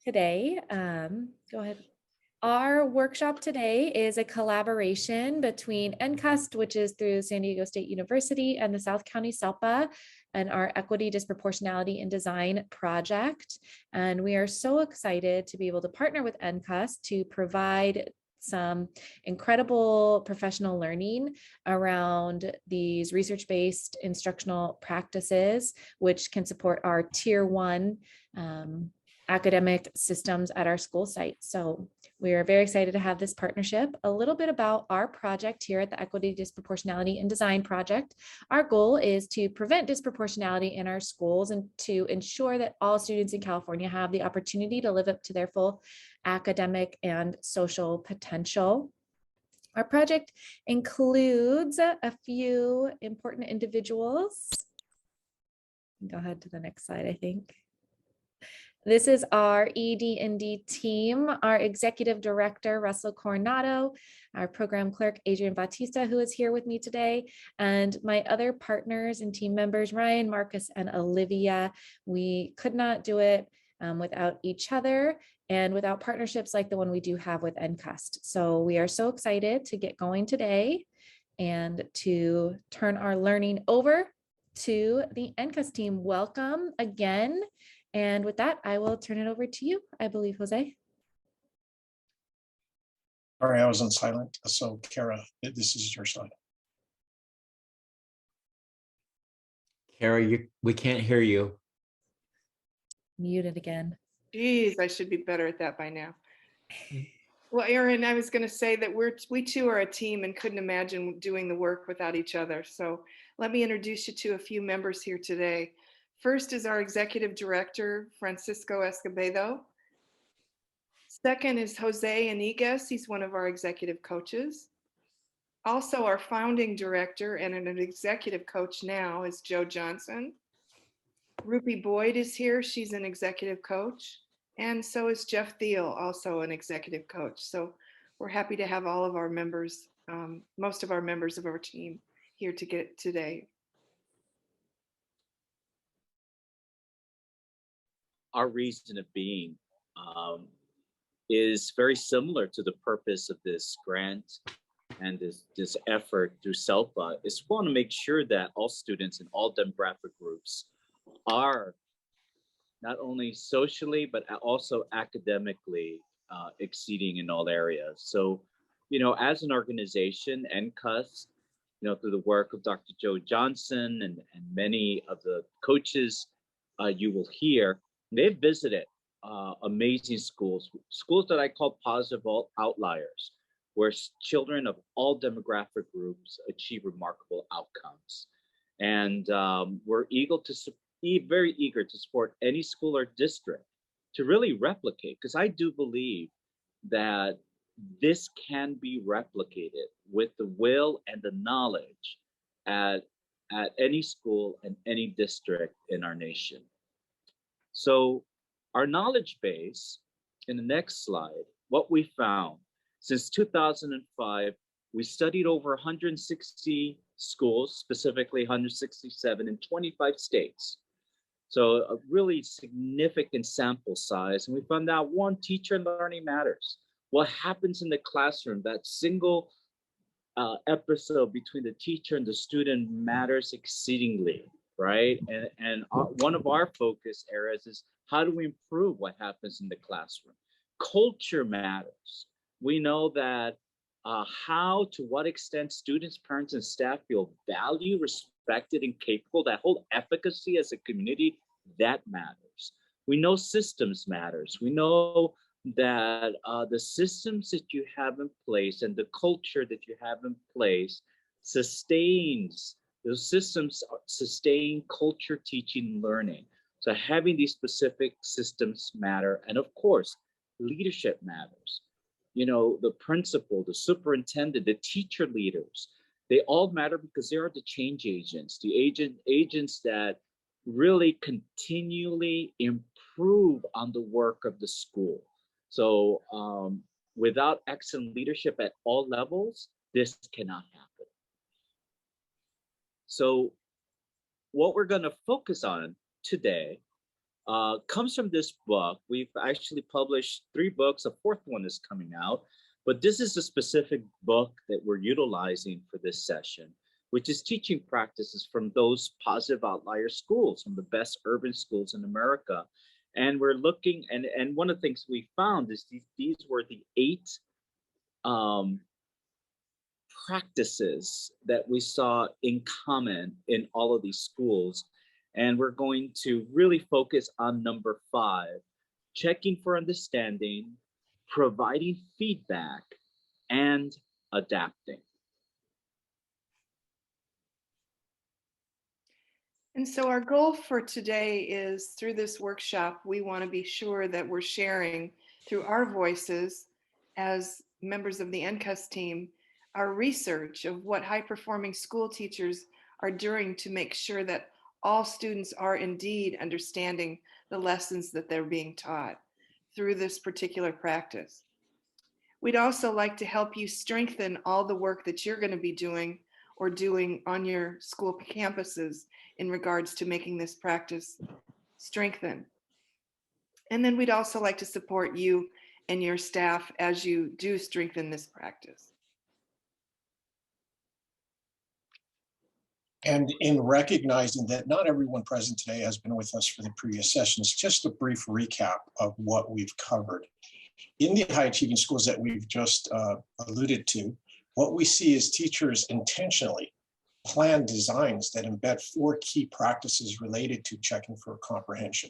today. Go ahead. Our workshop today is a collaboration between NCUST, which is through San Diego State University, and the South County SELPA, and our Equity, Disproportionality, and Design project. And we are so excited to be able to partner with NCUST to provide some incredible professional learning around these research-based instructional practices, which can support our Tier 1 academic systems at our school site. So we are very excited to have this partnership. A little bit about our project here at the Equity, Disproportionality, and Design project. Our goal is to prevent disproportionality in our schools and to ensure that all students in California have the opportunity to live up to their full academic and social potential. Our project includes a few important individuals. Go ahead to the next slide, I think. This is our ED&D team, our executive director, Russell Coronado, our program clerk, Adrian Batista, who is here with me today, and my other partners and team members, Ryan, Marcus, and Olivia. We could not do it without each other and without partnerships like the one we do have with NCUST. So we are so excited to get going today and to turn our learning over to the NCUST team. Welcome again. And with that, I will turn it over to you, I believe, Jose. Sorry, I was on silent. So Kara, this is your slide. Kara, we can't hear you. Muted again. Geez, I should be better at that by now. Well, Erin, I was going to say that we too are a team and couldn't imagine doing the work without each other. So let me introduce you to a few members here today. First is our executive director, Francisco Escobedo. Second is Jose Iniguez. He's one of our executive coaches. Also, our founding director and an executive coach now is Joe Johnson. Rupi Boyd is here. She's an executive coach. And so is Jeff Thiel, also an executive coach. So we're happy to have all of our members, most of our members of our team here today. Our reason of being is very similar to the purpose of this grant and this effort through SELPA. Is we want to make sure that all students in all demographic groups are not only socially, but also academically exceeding in all areas. So, you know, as an organization, NCUST, you know, through the work of Dr. Joe Johnson and many of the coaches you will hear, they've visited amazing schools that I call positive outliers, where children of all demographic groups achieve remarkable outcomes. And we're very eager to support any school or district to really replicate, because I do believe that this can be replicated with the will and the knowledge at any school and any district in our nation. So our knowledge base, in the next slide, what we found since 2005, we studied over 160 schools, specifically 167 in 25 states. So a really significant sample size. And we found out, one, teacher learning matters. What happens in the classroom, that single episode between the teacher and the student matters exceedingly. Right. And one of our focus areas is how do we improve what happens in the classroom? Culture matters. We know that to what extent students, parents, and staff feel valued, respected, and capable, that whole efficacy as a community, that matters. We know systems matters. We know that the systems that you have in place and the culture that you have in place sustains. Those systems sustain culture, teaching, learning. So having these specific systems matter. And of course, leadership matters. You know, the principal, the superintendent, the teacher leaders, they all matter because they are the change agents, the agents that really continually improve on the work of the school. So without excellent leadership at all levels, this cannot happen. So what we're going to focus on today comes from this book. We've actually published 3 books. A 4th one is coming out, but this is a specific book that we're utilizing for this session, which is teaching practices from those positive outlier schools, from the best urban schools in America. And we're looking, and one of the things we found is these were the 8 practices that we saw in common in all of these schools. And we're going to really focus on number 5, checking for understanding, providing feedback, and adapting. And so our goal for today is, through this workshop, we want to be sure that we're sharing through our voices as members of the NCUST team, our research of what high-performing school teachers are doing to make sure that all students are indeed understanding the lessons that they're being taught through this particular practice. We'd also like to help you strengthen all the work that you're going to be doing or doing on your school campuses in regards to making this practice strengthen. And then we'd also like to support you and your staff as you do strengthen this practice. And in recognizing that not everyone present today has been with us for the previous sessions, just a brief recap of what we've covered. In the high achieving schools that we've just alluded to, what we see is teachers intentionally plan designs that embed 4 key practices related to checking for comprehension.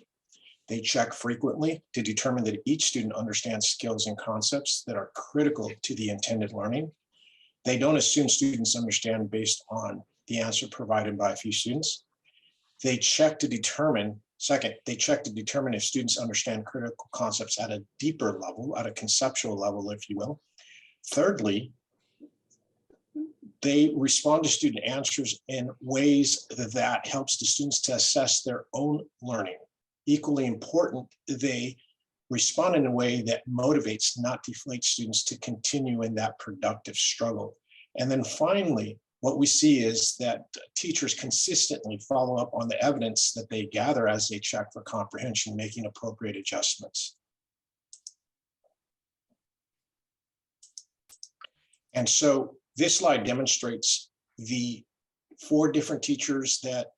They check frequently to determine that each student understands skills and concepts that are critical to the intended learning. They don't assume students understand based on the answer provided by a few students. They check to determine, second, they check to determine if students understand critical concepts at a deeper level, at a conceptual level, if you will. Thirdly, they respond to student answers in ways that helps the students to assess their own learning. Equally important, they respond in a way that motivates, not deflates students to continue in that productive struggle. And then finally, what we see is that teachers consistently follow up on the evidence that they gather as they check for comprehension, making appropriate adjustments. And so this slide demonstrates the 4 different teachers that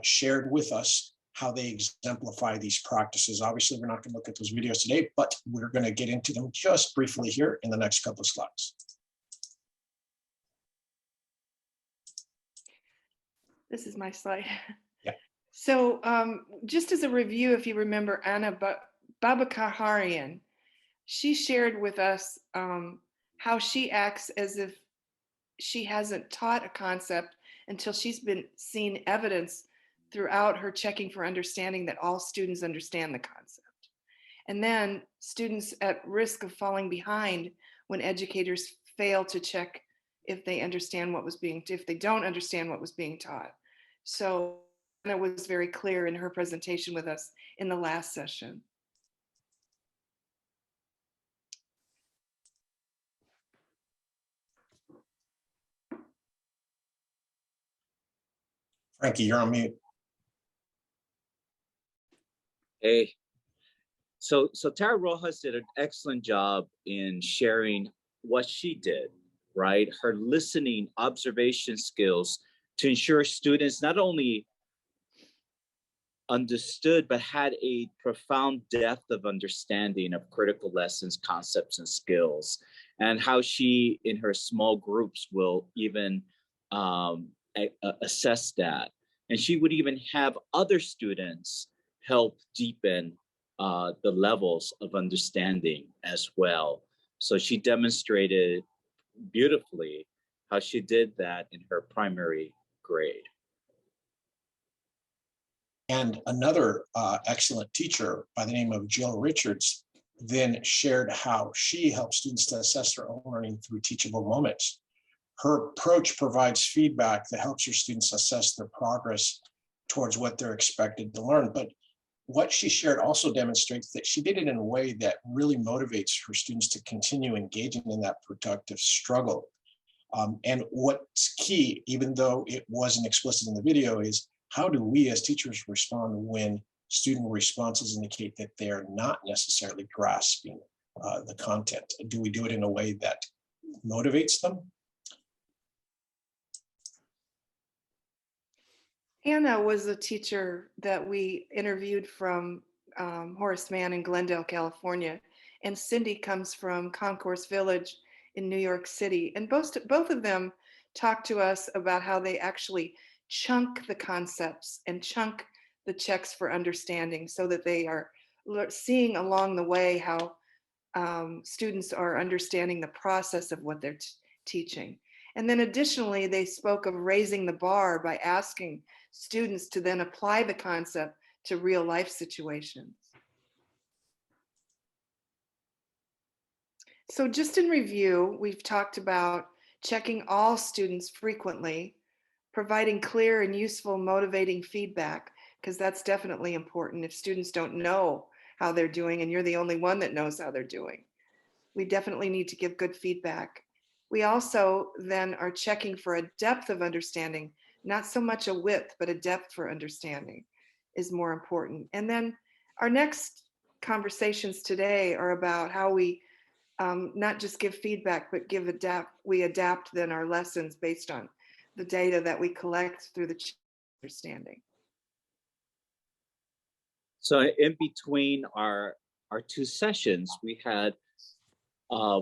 shared with us how they exemplify these practices. Obviously, we're not going to look at those videos today, but we're going to get into them just briefly here in the next couple of slides. This is my slide. Yeah. So just as a review, if you remember Anna Babakarian, she shared with us how she acts as if she hasn't taught a concept until she's been seeing evidence throughout her checking for understanding that all students understand the concept. And then students at risk of falling behind when educators fail to check if they understand what was being, if they don't understand what was being taught. So that was very clear in her presentation with us in the last session. Frankie, you're on mute. Hey, so Tara Rojas did an excellent job in sharing what she did, right? Her listening observation skills to ensure students not only understood, but had a profound depth of understanding of critical lessons, concepts, and skills, and how she, in her small groups, will even assess that. And she would even have other students help deepen the levels of understanding as well. So she demonstrated beautifully how she did that in her primary grade. And another excellent teacher by the name of Jill Richards then shared how she helps students to assess their own learning through teachable moments. Her approach provides feedback that helps your students assess their progress towards what they're expected to learn. But what she shared also demonstrates that she did it in a way that really motivates her students to continue engaging in that productive struggle. And what's key, even though it wasn't explicit in the video, is how do we as teachers respond when student responses indicate that they're not necessarily grasping the content? Do we do it in a way that motivates them? Hannah was a teacher that we interviewed from Horace Mann in Glendale, California. And Cindy comes from Concourse Village in New York City. And both of them talked to us about how they actually chunk the concepts and chunk the checks for understanding so that they are seeing along the way how students are understanding the process of what they're teaching. And then additionally, they spoke of raising the bar by asking students to then apply the concept to real life situations. So just in review, we've talked about checking all students frequently, providing clear and useful motivating feedback, because that's definitely important if students don't know how they're doing and you're the only one that knows how they're doing. We definitely need to give good feedback. We also then are checking for a depth of understanding, not so much a width, but a depth for understanding is more important. And then our next conversations today are about how we not just give feedback, but we adapt then our lessons based on the data that we collect through the understanding. So in between our two sessions, we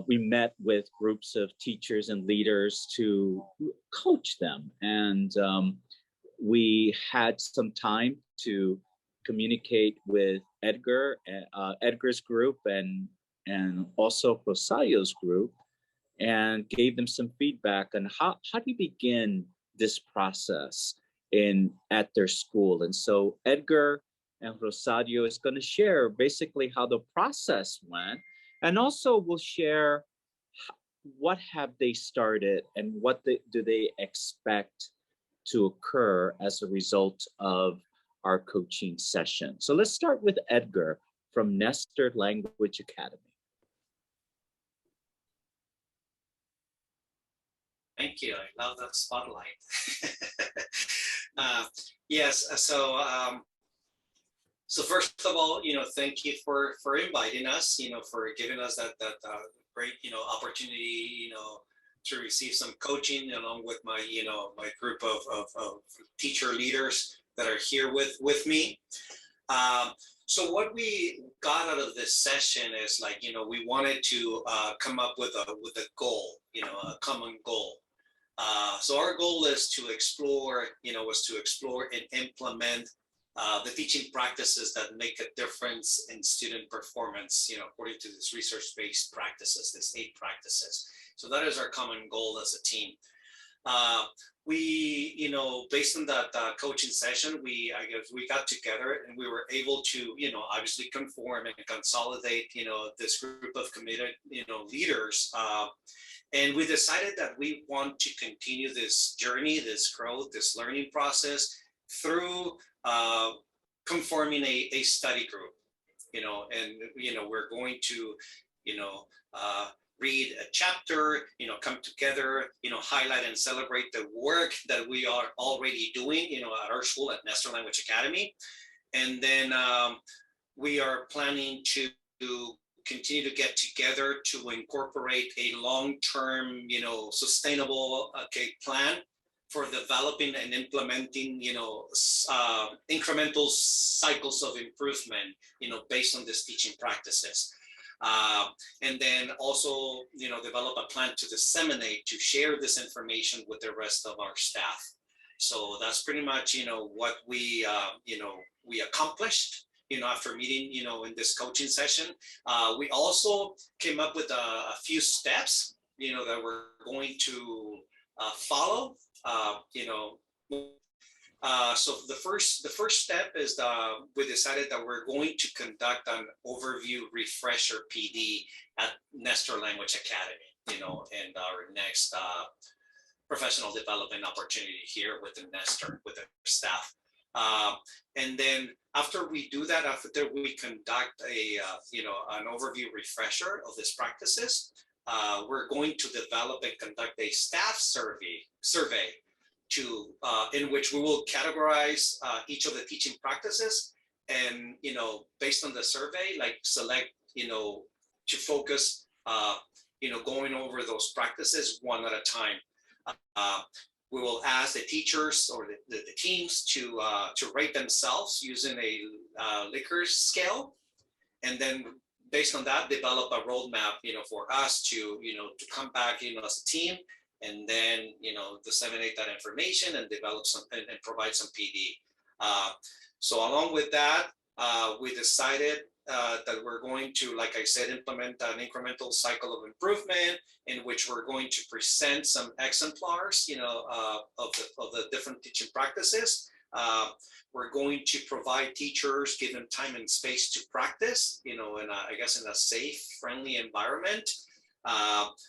met with groups of teachers and leaders to coach them. And we had some time to communicate with Edgar's group and also Rosario's group, and gave them some feedback on how do you begin this process at their school. And so Edgar and Rosario is going to share basically how the process went, and also we'll share what have they started and what do they expect to occur as a result of our coaching session. So let's start with Edgar from Nestor Language Academy. Thank you. I love that spotlight. Yes. So first of all, thank you for inviting us. For giving us that great opportunity. To receive some coaching along with my my group of teacher leaders that are here with me. So what we got out of this session is we wanted to come up with a goal, a common goal. So our goal is to explore, and implement the teaching practices that make a difference in student performance, according to this research-based practices, this 8 practices. So that is our common goal as a team. We, based on that coaching session, I guess we got together and we were able to, obviously conform and consolidate, this group of committed, leaders. And we decided that we want to continue this journey, this growth, this learning process through conforming a study group, and we're going to, read a chapter, come together, highlight and celebrate the work that we are already doing, at our school at Nestor Language Academy. And then we are planning to continue to get together to incorporate a long-term, sustainable plan for developing and implementing, incremental cycles of improvement, based on these teaching practices. And then also, develop a plan to disseminate, to share this information with the rest of our staff. So that's pretty much, what we, we accomplished, after meeting, in this coaching session. We also came up with a few steps, that we're going to follow, so the first step is we decided that we're going to conduct an overview refresher PD at Nestor Language Academy, and our next professional development opportunity here with the Nestor, with the staff. And then after we do that, after we conduct an overview refresher of these practices, we're going to develop and conduct a staff survey in which we will categorize each of the teaching practices and based on the survey, like select to focus going over those practices one at a time. We will ask the teachers or the teams to rate themselves using a Likert scale, and then based on that, develop a roadmap, for us to come back, as a team, and then disseminate that information and develop some and provide some PD. So along with that, we decided that we're going to, like I said, implement an incremental cycle of improvement in which we're going to present some exemplars, of the different teaching practices. We're going to provide teachers, give them time and space to practice, I guess in a safe, friendly environment.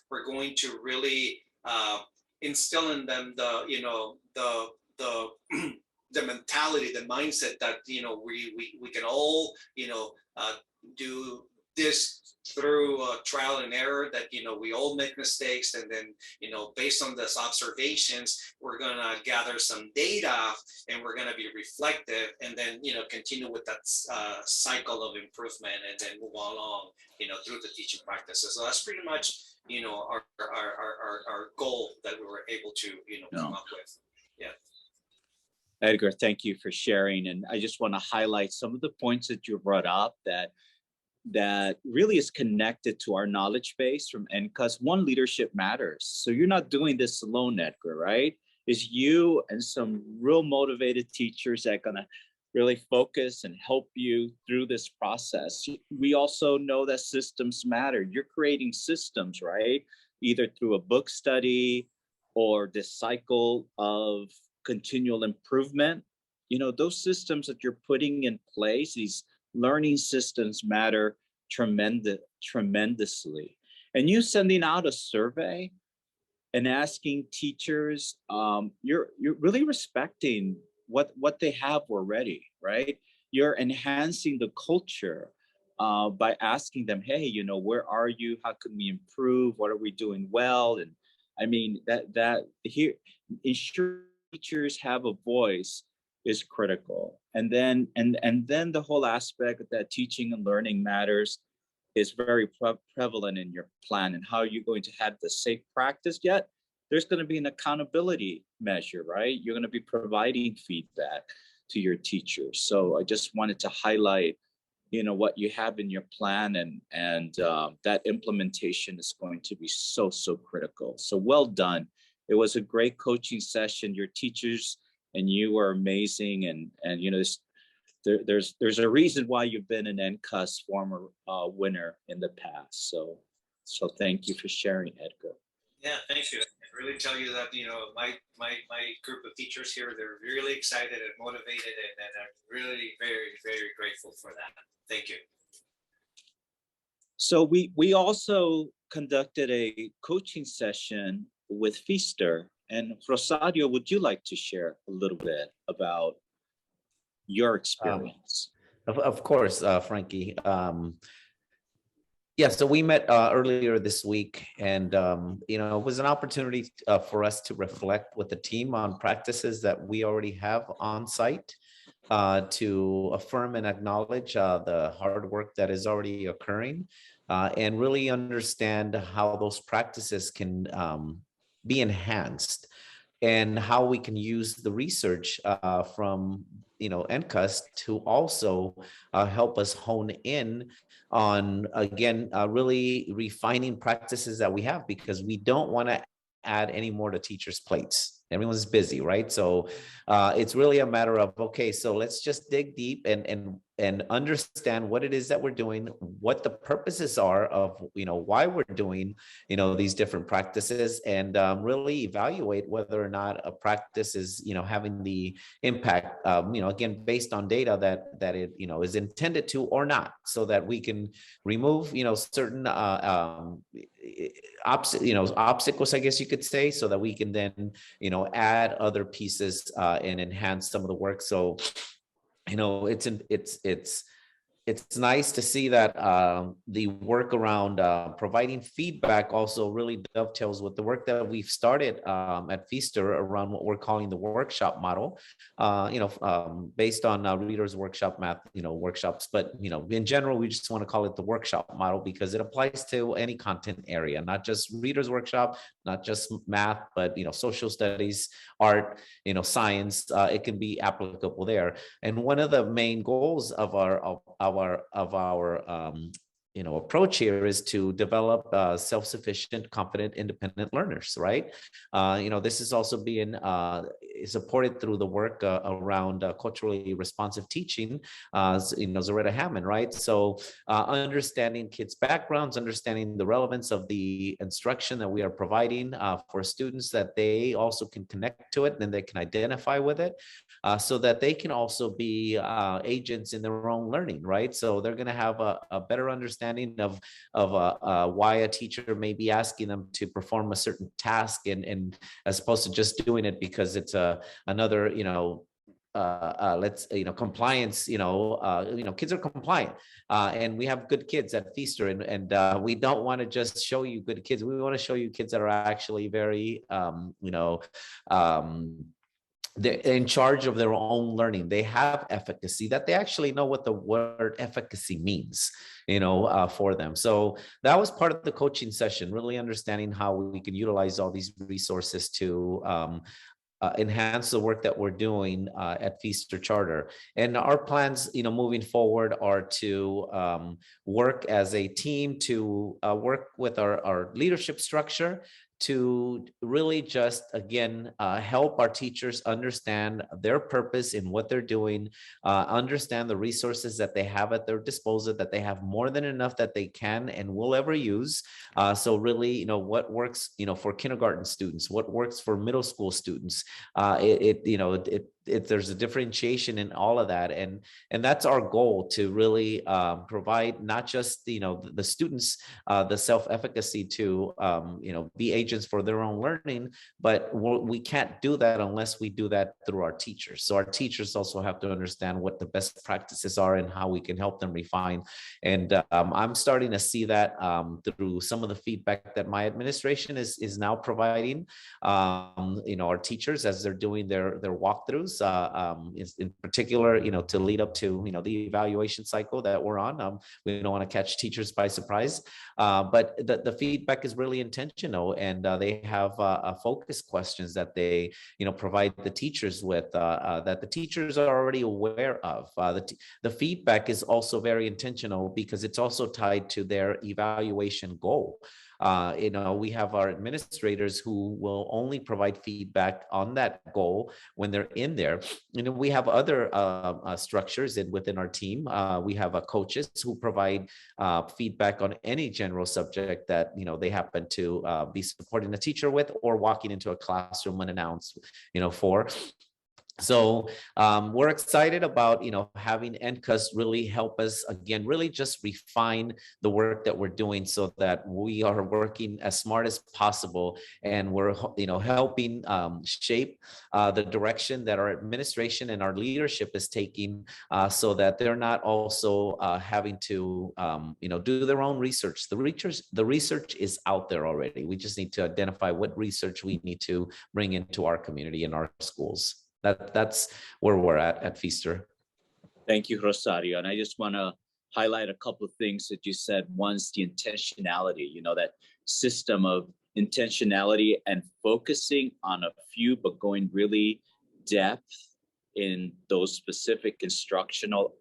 We're going to really instill in them the mentality, the mindset that we can all do this through trial and error, that we all make mistakes, and then based on this observations, we're gonna gather some data, and we're gonna be reflective, and then continue with that cycle of improvement, and then move along through the teaching practices. So that's pretty much our goal that we were able to come up with. Yeah. Edgar, thank you for sharing. And I just want to highlight some of the points that you brought up that really is connected to our knowledge base from NCUST. One, leadership matters. So you're not doing this alone, Edgar, right? It's you and some real motivated teachers that are going to really focus and help you through this process. We also know that systems matter. You're creating systems, right? Either through a book study or this cycle of continual improvement. Those systems that you're putting in place, these learning systems, matter tremendously. And you sending out a survey and asking teachers, you're really respecting what they have already, right? You're enhancing the culture by asking them, hey, where are you? How can we improve? What are we doing well? And I mean, that here, ensure teachers have a voice is critical. And then the whole aspect that teaching and learning matters is very prevalent in your plan, and how you're going to have the safe practice. Yet there's going to be an accountability measure, right? You're going to be providing feedback to your teachers. So I just wanted to highlight what you have in your plan, and that implementation is going to be so critical. So well done. It was a great coaching session. Your teachers and you are amazing, and there's a reason why you've been an NCUST former winner in the past. So thank you for sharing, Edgar. Yeah, thank you. I really tell you that my group of teachers here, they're really excited and motivated, and I'm really very grateful for that. Thank you. So we also conducted a coaching session with Feaster. And Rosario, would you like to share a little bit about your experience? Of course, Frankie. Yeah, so we met earlier this week, and it was an opportunity for us to reflect with the team on practices that we already have on site, to affirm and acknowledge the hard work that is already occurring, and really understand how those practices can be enhanced, and how we can use the research from NCUST to also help us hone in on, again, really refining practices that we have, because we don't want to add any more to teachers' plates. Everyone's busy, right? So it's really a matter of, okay, so let's just dig deep and understand what it is that we're doing, what the purposes are of, why we're doing, these different practices, and really evaluate whether or not a practice is, having the impact, again, based on data that it, is intended to or not, so that we can remove, certain obstacles, I guess you could say, so that we can then, add other pieces and enhance some of the work. So, it's it's nice to see that the work around providing feedback also really dovetails with the work that we've started at Feaster around what we're calling the workshop model, based on Reader's Workshop math, workshops. But, in general, we just want to call it the workshop model because it applies to any content area, not just Reader's Workshop, not just math, but, social studies, art, science. It can be applicable there. And one of the main goals of our approach here is to develop self-sufficient, confident, independent learners, right? This is also being supported through the work around culturally responsive teaching, Zaretta Hammond, right? So understanding kids' backgrounds, understanding the relevance of the instruction that we are providing for students, that they also can connect to it and they can identify with it, so that they can also be agents in their own learning, right? So they're going to have a better understanding of why a teacher may be asking them to perform a certain task, and as opposed to just doing it because it's another compliance, kids are compliant, and we have good kids at Feaster, and we don't want to just show you good kids. We want to show you kids that are actually very they're in charge of their own learning. They have efficacy, that they actually know what the word efficacy means, for them. So that was part of the coaching session, really understanding how we can utilize all these resources to enhance the work that we're doing at Feaster Charter. And our plans, moving forward, are to work as a team, to work with our leadership structure, to really just, again, help our teachers understand their purpose in what they're doing, understand the resources that they have at their disposal, that they have more than enough that they can and will ever use. So really, what works, for kindergarten students, what works for middle school students, there's a differentiation in all of that, and that's our goal, to really provide not just the students the self-efficacy to be agents for their own learning, but we can't do that unless we do that through our teachers. So our teachers also have to understand what the best practices are and how we can help them refine. And I'm starting to see that through some of the feedback that my administration is now providing our teachers as they're doing their walkthroughs, in particular, to lead up to the evaluation cycle that we're on. We don't want to catch teachers by surprise, but the feedback is really intentional, and they have focus questions that they provide the teachers with, that the teachers are already aware of. The feedback is also very intentional because it's also tied to their evaluation goal. We have our administrators who will only provide feedback on that goal when they're in there. We have other structures within our team. We have coaches who provide feedback on any general subject that they happen to be supporting a teacher with, or walking into a classroom unannounced, for. So we're excited about having NCUST really help us, again, really just refine the work that we're doing, so that we are working as smart as possible, and we're helping shape the direction that our administration and our leadership is taking, so that they're not also having to do their own research. The research is out there already. We just need to identify what research we need to bring into our community and our schools. That's where we're at Feaster. Thank you, Rosario. And I just want to highlight a couple of things that you said. One's the intentionality, that system of intentionality and focusing on a few, but going really depth in those specific instructional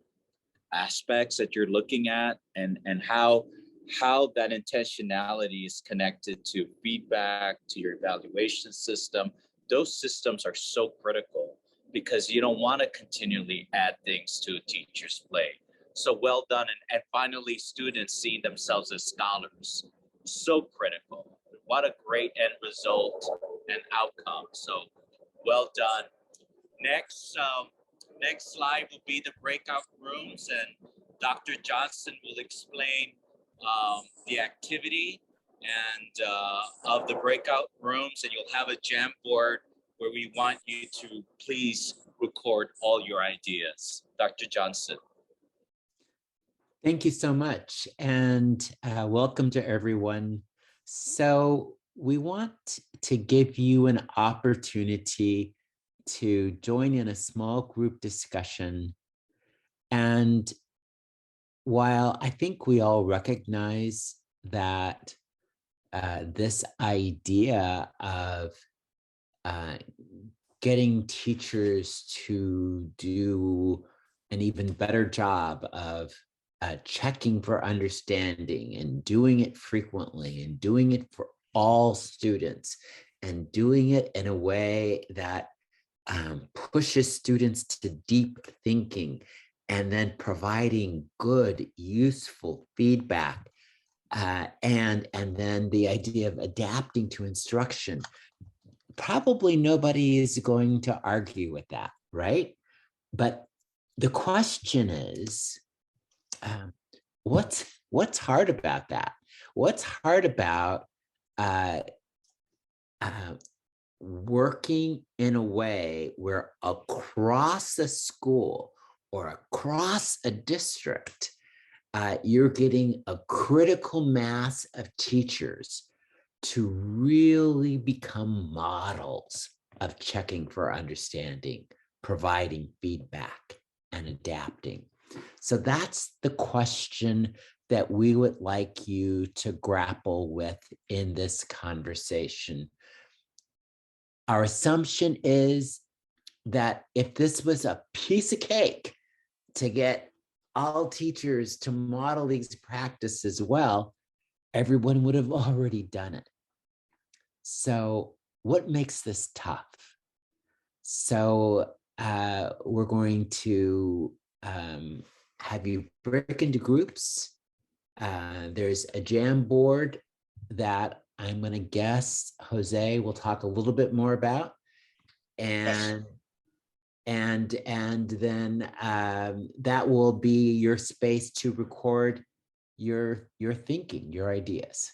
aspects that you're looking at, and how that intentionality is connected to feedback, to your evaluation system. Those systems are so critical, because you don't want to continually add things to a teacher's plate. So well done. And finally, students seeing themselves as scholars. So critical. What a great end result and outcome. So well done. Next slide will be the breakout rooms, and Dr. Johnson will explain the activity and of the breakout rooms, and you'll have a Jamboard where we want you to please record all your ideas. Dr. Johnson. Thank you so much, and welcome to everyone. So we want to give you an opportunity to join in a small group discussion. And while I think we all recognize that this idea of getting teachers to do an even better job of checking for understanding and doing it frequently and doing it for all students and doing it in a way that pushes students to deep thinking and then providing good, useful feedback. And then the idea of adapting to instruction. Probably nobody is going to argue with that, right? But the question is, what's hard about that? What's hard about working in a way where across a school or across a district, you're getting a critical mass of teachers to really become models of checking for understanding, providing feedback, and adapting. So that's the question that we would like you to grapple with in this conversation. Our assumption is that if this was a piece of cake to get all teachers to model these practices well, everyone would have already done it. So what makes this tough? So we're going to have you break into groups. There's a Jamboard that I'm going to guess Jose will talk a little bit more about, and then that will be your space to record your thinking, your ideas.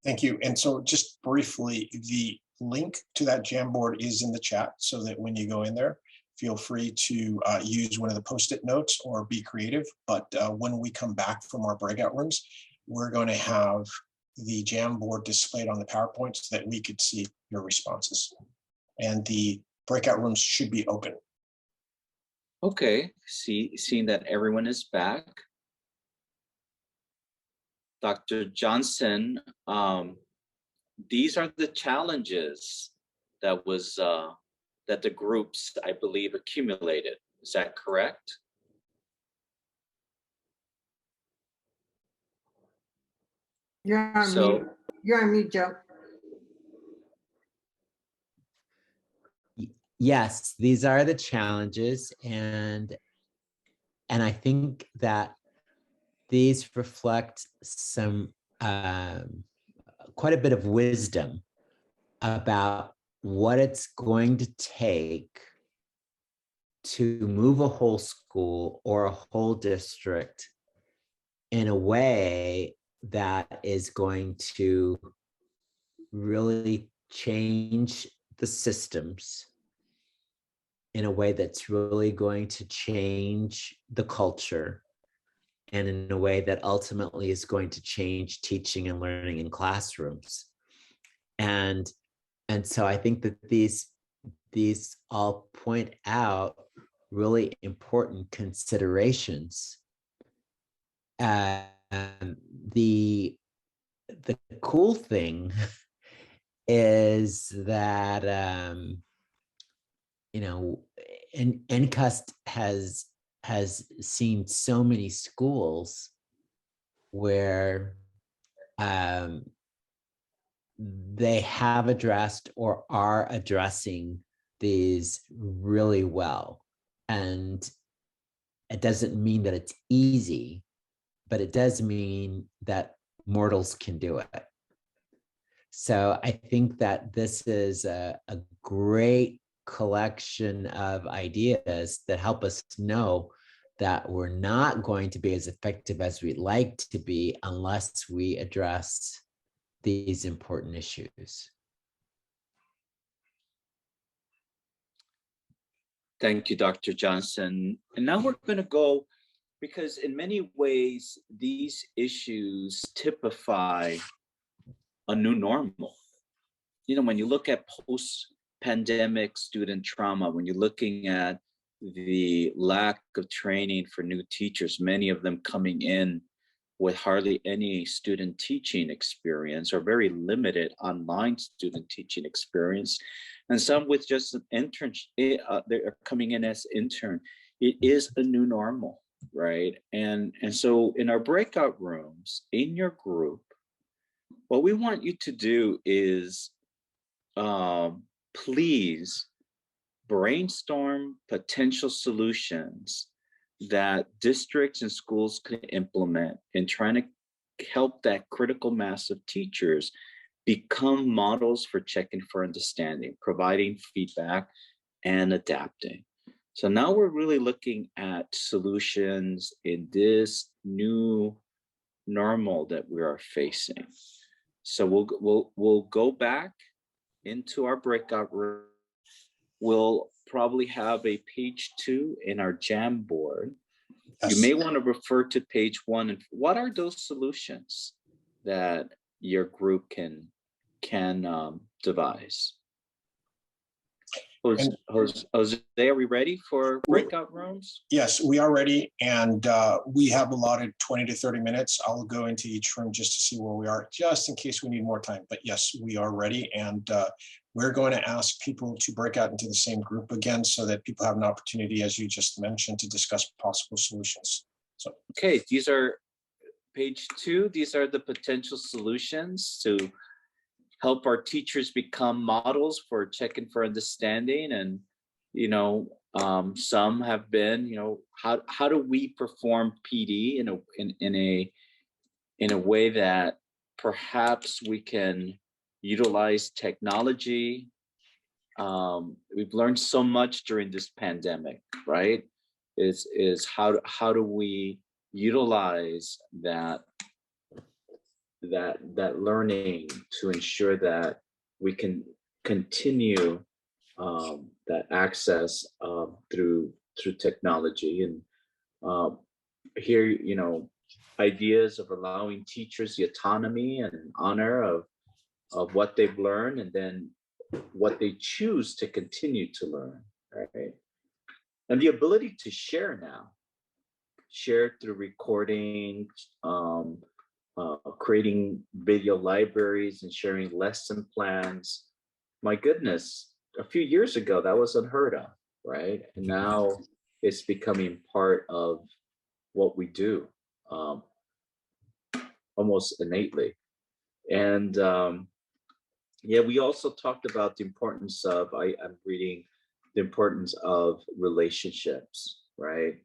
Thank you. And so just briefly, the link to that Jamboard is in the chat, so that when you go in there, feel free to use one of the Post-it notes or be creative. But when we come back from our breakout rooms, we're going to have the Jamboard displayed on the PowerPoint so that we could see your responses. And the breakout rooms should be open. Okay, seeing that everyone is back. Dr. Johnson, these are the challenges that that the groups, I believe, accumulated. Is that correct? You're on mute. You're on mute, Joe. Yes, these are the challenges, and I think that these reflect some quite a bit of wisdom about what it's going to take to move a whole school or a whole district in a way that is going to really change the systems, in a way that's really going to change the culture, and in a way that ultimately is going to change teaching and learning in classrooms. And so I think that these all point out really important considerations. The cool thing is that NCUST has seen so many schools where they have addressed or are addressing these really well. And it doesn't mean that it's easy, but it does mean that mortals can do it. So I think that this is a great collection of ideas that help us know that we're not going to be as effective as we'd like to be unless we address these important issues. Thank you, Dr. Johnson. And now we're going to go because in many ways, these issues typify a new normal. You know, when you look at post-pandemic student trauma, when you're looking at the lack of training for new teachers, many of them coming in with hardly any student teaching experience or very limited online student teaching experience, and some with just an internship, they're coming in as intern. It is a new normal, right? And so in our breakout rooms, in your group, what we want you to do is please brainstorm potential solutions that districts and schools can implement in trying to help that critical mass of teachers become models for checking for understanding, providing feedback, and adapting. So now we're really looking at solutions in this new normal that we are facing. So we'll go back into our breakout room. We'll probably have a page 2 in our Jamboard. Yes. You may want to refer to page 1. And what are those solutions that your group can devise? Jose, are we ready for breakout rooms? Yes, we are ready, and we have allotted 20 to 30 minutes. I'll go into each room just to see where we are, just in case we need more time. But yes, we are ready, and we're going to ask people to break out into the same group again so that people have an opportunity, as you just mentioned, to discuss possible solutions. So, okay, these are page 2. These are the potential solutions to help our teachers become models for checking for understanding. And, you know, some have been, you know, how do we perform PD in a way that perhaps we can utilize technology. We've learned so much during this pandemic, right? Is how do we utilize that learning to ensure that we can continue that access through technology. And here, you know, ideas of allowing teachers the autonomy and honor of what they've learned, and then what they choose to continue to learn, right? And the ability to share now, share through recording, creating video libraries and sharing lesson plans. My goodness, a few years ago, that was unheard of, right? And now it's becoming part of what we do, almost innately. And yeah, we also talked about the importance of, I'm reading, the importance of relationships, right?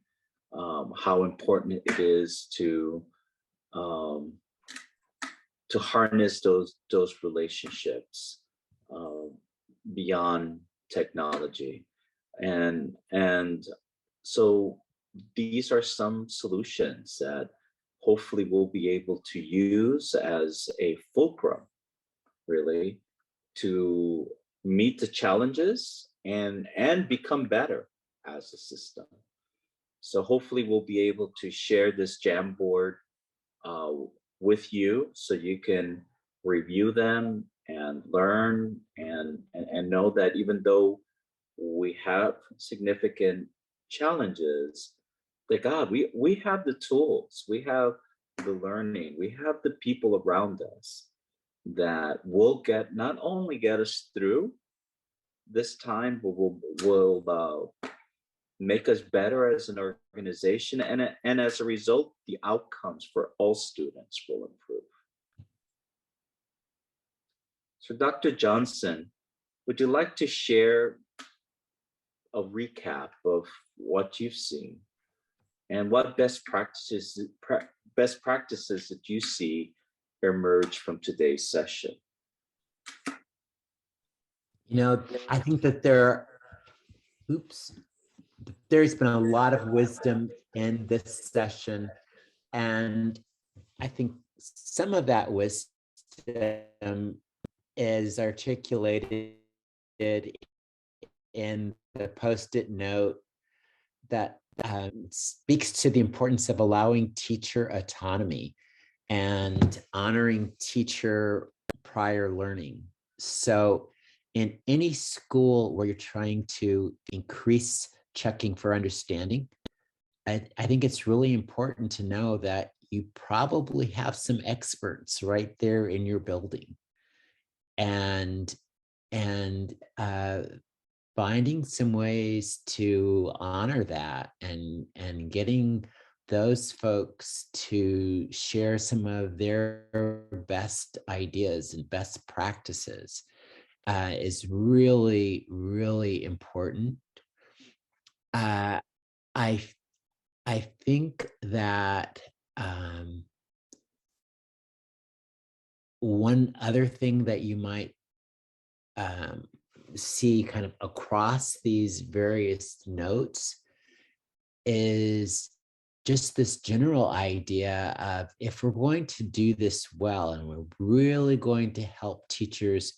How important it is to harness those relationships beyond technology. And so these are some solutions that hopefully we'll be able to use as a fulcrum, really, to meet the challenges and become better as a system. So hopefully we'll be able to share this Jamboard with you so you can review them and learn and know that even though we have significant challenges, that God, we have the tools, we have the learning, we have the people around us that will not only get us through this time, but will make us better as an organization, and as a result, the outcomes for all students will improve. So Dr. Johnson, would you like to share a recap of what you've seen and what best practices that you see emerge from today's session? You know, I think that there's been a lot of wisdom in this session, and I think some of that wisdom is articulated in the post-it note that speaks to the importance of allowing teacher autonomy and honoring teacher prior learning. So in any school where you're trying to increase checking for understanding, I think it's really important to know that you probably have some experts right there in your building, and finding some ways to honor that and getting those folks to share some of their best ideas and best practices is really, really important. I think that one other thing that you might see kind of across these various notes is just this general idea of, if we're going to do this well and we're really going to help teachers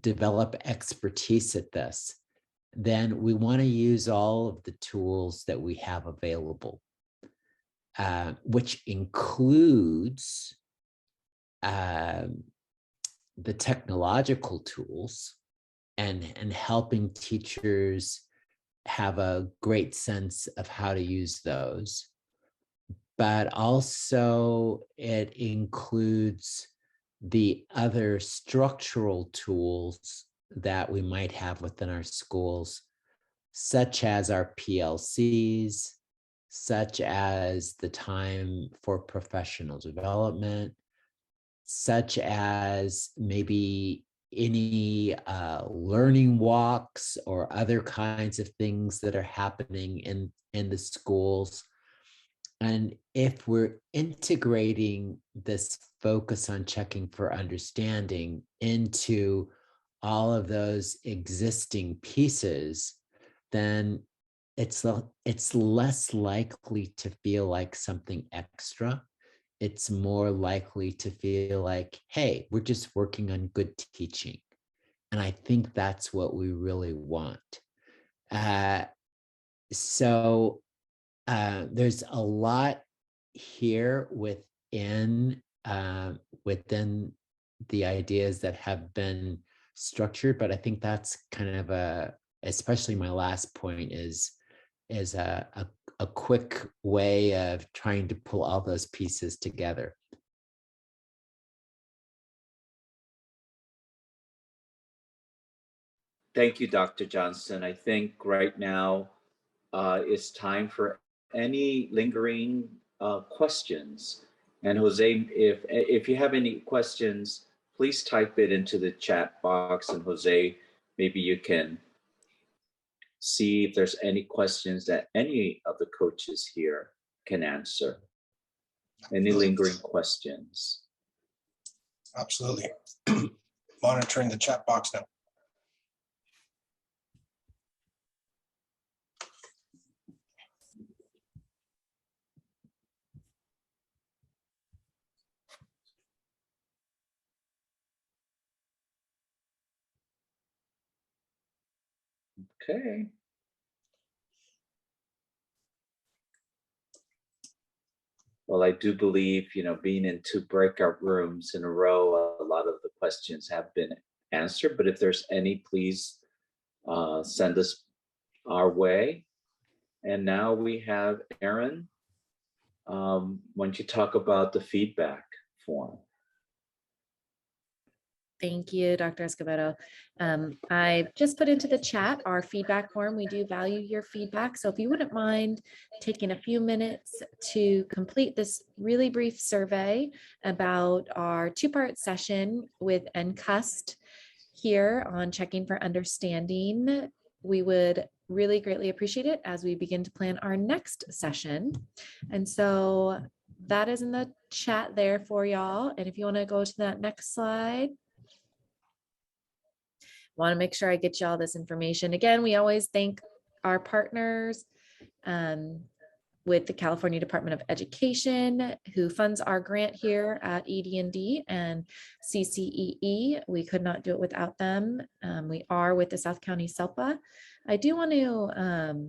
develop expertise at this, then we want to use all of the tools that we have available, which includes the technological tools and helping teachers have a great sense of how to use those. But also it includes the other structural tools that we might have within our schools, such as our PLCs, such as the time for professional development, such as maybe any learning walks or other kinds of things that are happening in the schools. And if we're integrating this focus on checking for understanding into all of those existing pieces, then it's less likely to feel like something extra. It's more likely to feel like, hey, we're just working on good teaching. And I think that's what we really want. So there's a lot here within the ideas that have been structured, but I think that's kind of especially my last point is a quick way of trying to pull all those pieces together. Thank you, Dr. Johnson. I think right now it's time for any lingering questions. And Jose, if you have any questions, please type it into the chat box, and Jose, maybe you can see if there's any questions that any of the coaches here can answer. Any lingering questions? Absolutely. Monitoring the chat box now. Okay. Well, I do believe, being in 2 breakout rooms in a row, a lot of the questions have been answered. But if there's any, please send us our way. And now we have Aaron. Why don't you talk about the feedback form? Thank you, Dr. Escobedo. I just put into the chat our feedback form. We do value your feedback. So if you wouldn't mind taking a few minutes to complete this really brief survey about our 2-part session with NCUST here on checking for understanding, we would really greatly appreciate it as we begin to plan our next session. And so that is in the chat there for y'all. And if you want to go to that next slide. Want to make sure I get you all this information. Again, we always thank our partners with the California Department of Education, who funds our grant here at ED&D and CCEE. We could not do it without them. We are with the South County SELPA. I do want to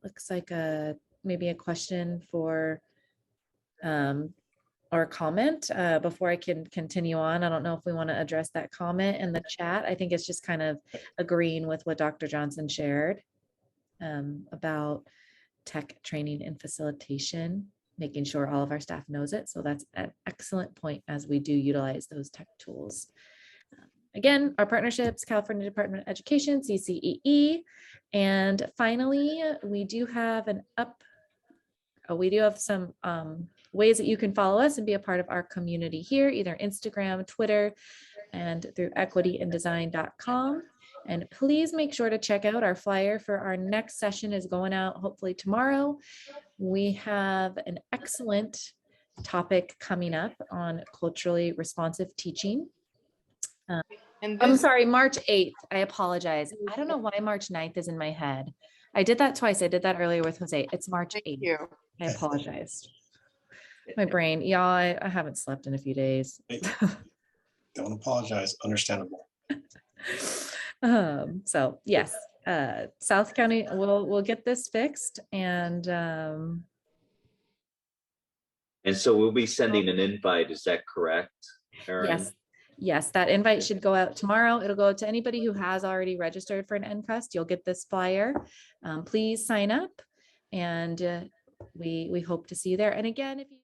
looks like maybe a question for or a comment before I can continue on. I don't know if we want to address that comment in the chat. I think it's just kind of agreeing with what Dr. Johnson shared about tech training and facilitation, making sure all of our staff knows it. So that's an excellent point as we do utilize those tech tools. Again, our partnerships, California Department of Education, CCEE. And finally, we do have some ways that you can follow us and be a part of our community here, either Instagram, Twitter, and through equityindesign.com. And please make sure to check out our flyer for our next session is going out hopefully tomorrow. We have an excellent topic coming up on culturally responsive teaching. And I'm this, sorry, March 8th. I apologize. I don't know why March 9th is in my head. I did that twice. I did that earlier with Jose. It's March 8th. thank you. I apologize. My brain, y'all, I haven't slept in a few days. Don't apologize, understandable. So yes, South County, we'll get this fixed and so we'll be sending an invite, is that correct, Erin? yes, that invite should go out tomorrow. It'll go out to anybody who has already registered for an NCUST. You'll get this flyer. Please sign up and we hope to see you there. And again, if you